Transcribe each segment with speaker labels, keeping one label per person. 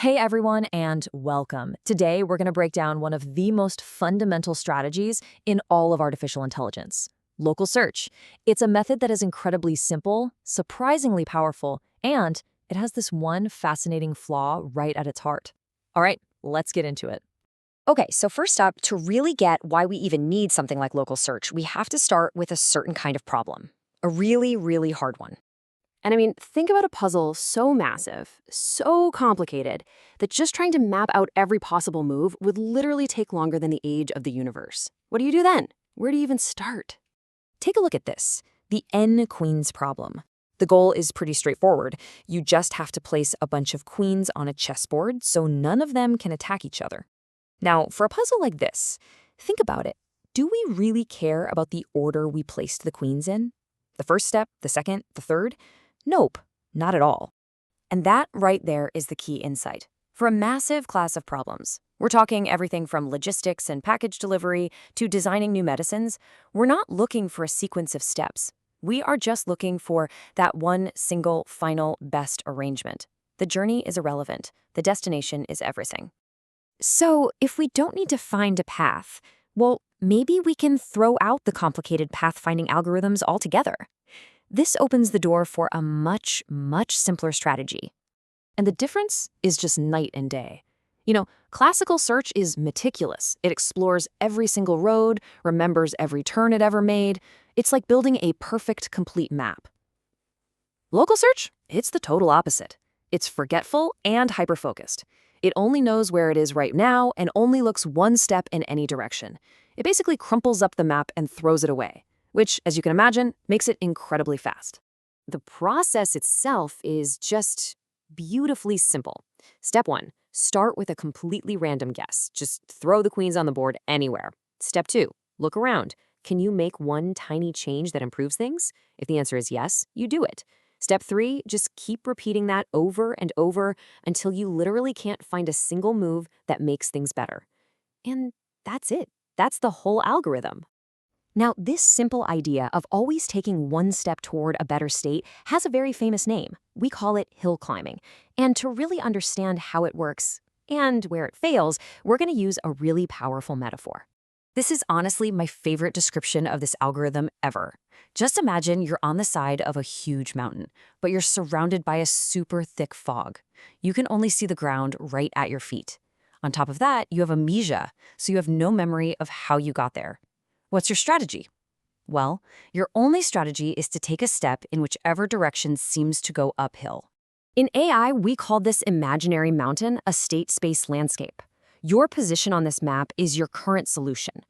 Speaker 1: Hey everyone, and welcome. Today, we're going to break down one of the most fundamental strategies in all of artificial intelligence, local search. It's a method that is incredibly simple, surprisingly powerful, and it has this one fascinating flaw right at its heart. All right, let's get into it.
Speaker 2: Okay, so first up, to really get why we even need something like local search, we have to start with a certain kind of problem, a really, really hard one.
Speaker 3: And I mean, think about a puzzle so massive, so complicated, that just trying to map out every possible move would literally take longer than the age of the universe. What do you do then? Where do you even start?
Speaker 2: Take a look at this, the n queens problem. The goal is pretty straightforward. You just have to place a bunch of queens on a chessboard so none of them can attack each other. Now, for a puzzle like this, think about it. Do we really care about the order we placed the queens in? The first step, the second, the third? Nope, not at all. And that right there is the key insight. For a massive class of problems, we're talking everything from logistics and package delivery to designing new medicines, we're not looking for a sequence of steps. We are just looking for that one single, final, best arrangement. The journey is irrelevant. The destination is everything. So, if we don't need to find a path, well, maybe we can throw out the complicated path-finding algorithms altogether. This opens the door for a much, much simpler strategy. And the difference is just night and day. Classical search is meticulous. It explores every single road, remembers every turn it ever made. It's like building a perfect, complete map. Local search, it's the total opposite. It's forgetful and hyper-focused. It only knows where it is right now and only looks one step in any direction. It basically crumples up the map and throws it away, which, as you can imagine, makes it incredibly fast. The process itself is just beautifully simple. Step 1, start with a completely random guess. Just throw the queens on the board anywhere. Step 2, look around. Can you make one tiny change that improves things? If the answer is yes, you do it. Step 3, just keep repeating that over and over until you literally can't find a single move that makes things better. And that's it. That's the whole algorithm. Now, this simple idea of always taking one step toward a better state has a very famous name. We call it hill climbing. And to really understand how it works and where it fails, we're going to use a really powerful metaphor. This is honestly my favorite description of this algorithm ever. Just imagine you're on the side of a huge mountain, but you're surrounded by a super thick fog. You can only see the ground right at your feet. On top of that, you have amnesia, so you have no memory of how you got there. What's your strategy? Well, your only strategy is to take a step in whichever direction seems to go uphill. In AI, we call this imaginary mountain a state space landscape. Your position on this map is your current solution,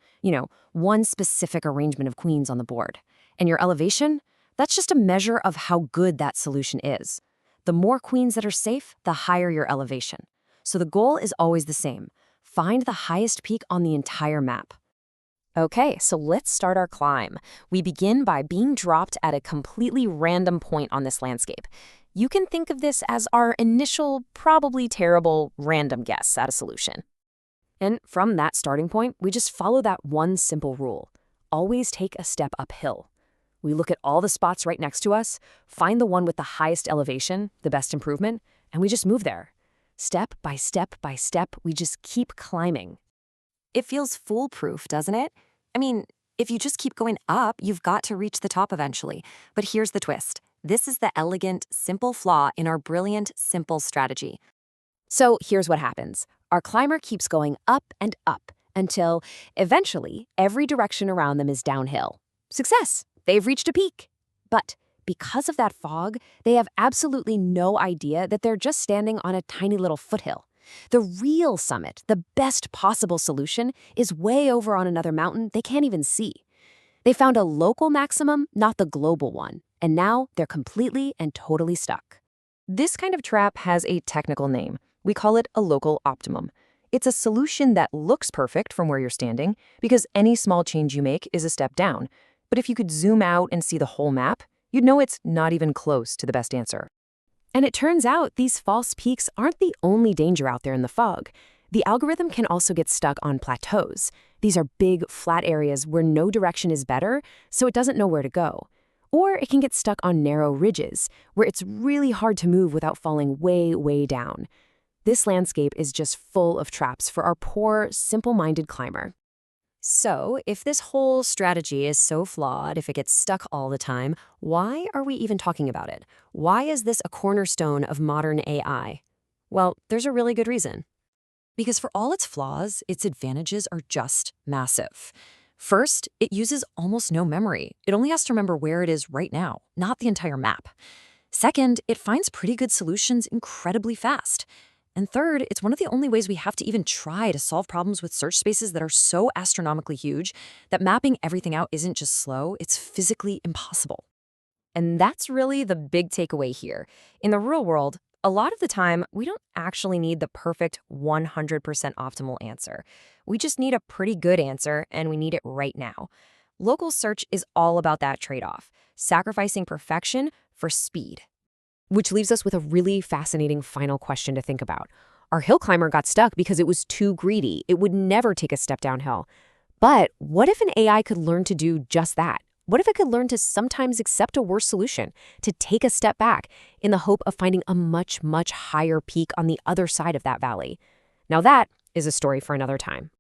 Speaker 2: one specific arrangement of queens on the board. And your elevation, that's just a measure of how good that solution is. The more queens that are safe, the higher your elevation. So the goal is always the same. Find the highest peak on the entire map. Okay, so let's start our climb. We begin by being dropped at a completely random point on this landscape. You can think of this as our initial, probably terrible, random guess at a solution. And from that starting point, we just follow that one simple rule. Always take a step uphill. We look at all the spots right next to us, find the one with the highest elevation, the best improvement, and we just move there. Step by step by step, we just keep climbing. It feels foolproof, doesn't it? I mean, if you just keep going up, you've got to reach the top eventually. But here's the twist. This is the elegant, simple flaw in our brilliant, simple strategy. So here's what happens. Our climber keeps going up and up until, eventually, every direction around them is downhill. Success! They've reached a peak. But because of that fog, they have absolutely no idea that they're just standing on a tiny little foothill. The real summit, the best possible solution, is way over on another mountain they can't even see. They found a local maximum, not the global one, and now they're completely and totally stuck. This kind of trap has a technical name. We call it a local optimum. It's a solution that looks perfect from where you're standing because any small change you make is a step down. But if you could zoom out and see the whole map, you'd know it's not even close to the best answer. And it turns out these false peaks aren't the only danger out there in the fog. The algorithm can also get stuck on plateaus. These are big, flat areas where no direction is better, so it doesn't know where to go. Or it can get stuck on narrow ridges, where it's really hard to move without falling way, way down.
Speaker 3: This landscape is just full of traps for our poor, simple-minded climber.
Speaker 2: So, if this whole strategy is so flawed, if it gets stuck all the time, why are we even talking about it? Why is this a cornerstone of modern AI? Well, there's a really good reason. Because for all its flaws, its advantages are just massive. First, it uses almost no memory. It only has to remember where it is right now, not the entire map. Second, it finds pretty good solutions incredibly fast. And third, it's one of the only ways we have to even try to solve problems with search spaces that are so astronomically huge that mapping everything out isn't just slow, it's physically impossible. And that's really the big takeaway here. In the real world, a lot of the time, we don't actually need the perfect 100% optimal answer. We just need a pretty good answer, and we need it right now. Local search is all about that trade-off, sacrificing perfection for speed.
Speaker 3: Which leaves us with a really fascinating final question to think about. Our hill climber got stuck because it was too greedy. It would never take a step downhill. But what if an AI could learn to do just that? What if it could learn to sometimes accept a worse solution, to take a step back in the hope of finding a much, much higher peak on the other side of that valley? Now that is a story for another time.